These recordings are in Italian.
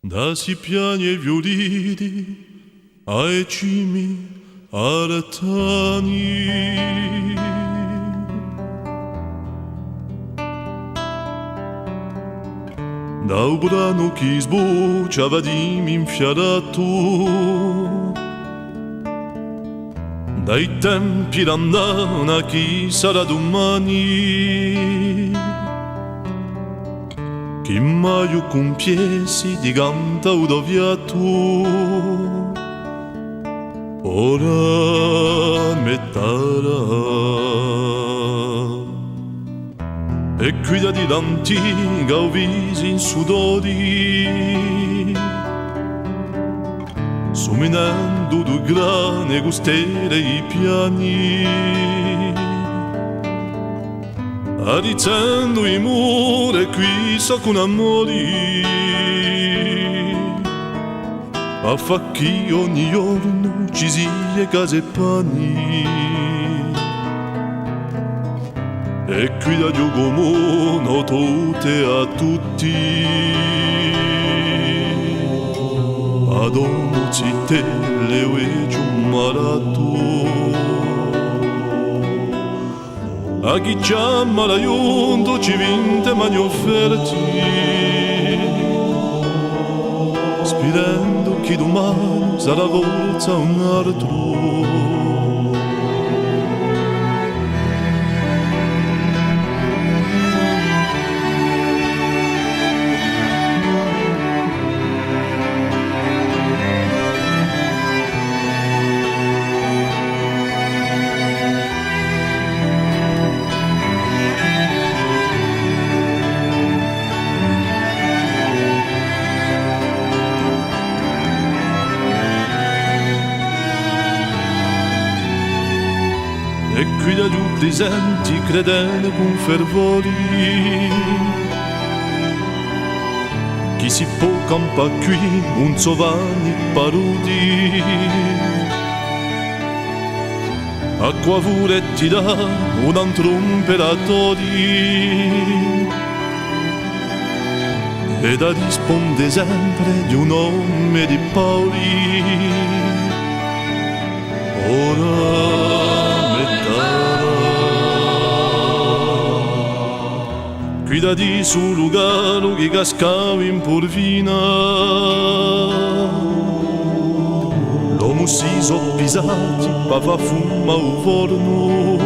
Da si piani e violini ai cimi aratani. Da un brano che sbocciava di mi infiarato, dai tempi d'andana chi sarà domani, chi mai compiesi di canta udoviato, ora metterà. E guida di l'antica o visi in sudori, sominando due grane gustere i piani, arizando i muri qui so con amori, a fa chi ogni giorno ci sia case e pani. E qui da Giacomo tutte a tutti, ad ogni cittelle e giummarato, a chi chiama la giunto ci vinte mani offerti, spirando che domani sarà forza un altro. E qui da giù presenti credendo con fervori, chi si può campa qui un Giovanni Parodi, acqua pure ti dà un altro imperatori, e da risponde sempre di un nome di Paoli, ora guida di sul lugar che cascava in porvina, l'uomo si so pisati pa fa fuma un forno,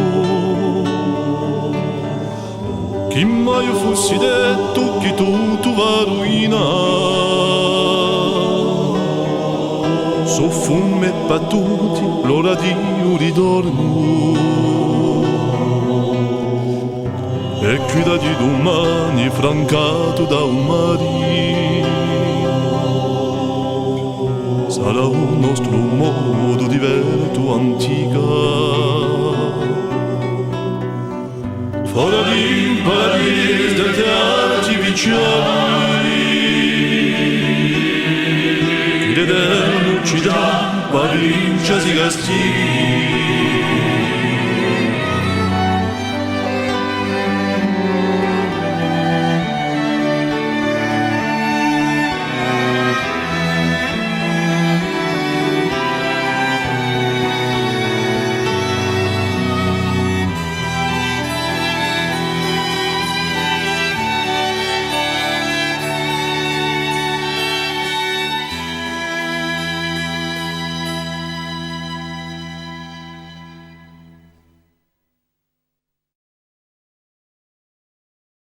chi mai fossi detto che tutto va ruina, so fume battuti l'ora di un ritorno. E qui da di domani francato da un mare, sarà un nostro modo diverso antica, fuori di paradiso dei teatri vicini, che l'Eterno ci dà, pavincia si castighi.